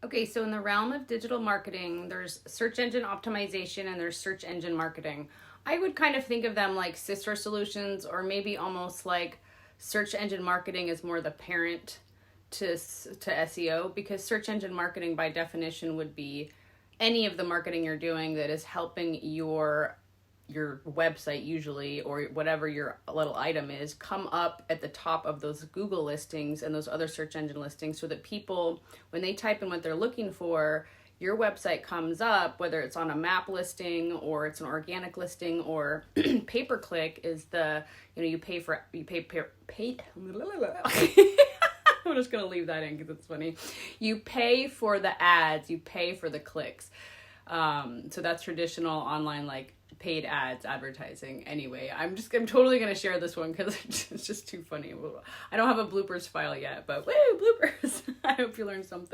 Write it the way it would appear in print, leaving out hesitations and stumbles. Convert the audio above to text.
Okay, so in the realm of digital marketing, there's search engine optimization and there's search engine marketing. I would kind of think of them like sister solutions, or maybe almost like search engine marketing is more the parent to SEO, because search engine marketing by definition would be any of the marketing you're doing that is helping your website usually, or whatever your little item is, come up at the top of those Google listings and those other search engine listings, so that people, when they type in what they're looking for, your website comes up, whether it's on a map listing or it's an organic listing, or pay-per-click is the, you pay I'm just going to leave that in because it's funny. You pay for the ads, you pay for the clicks. So that's traditional online, like paid ads advertising. Anyway, I'm totally going to share this one because it's just too funny. I don't have a bloopers file yet, but woo, bloopers. I hope you learned something.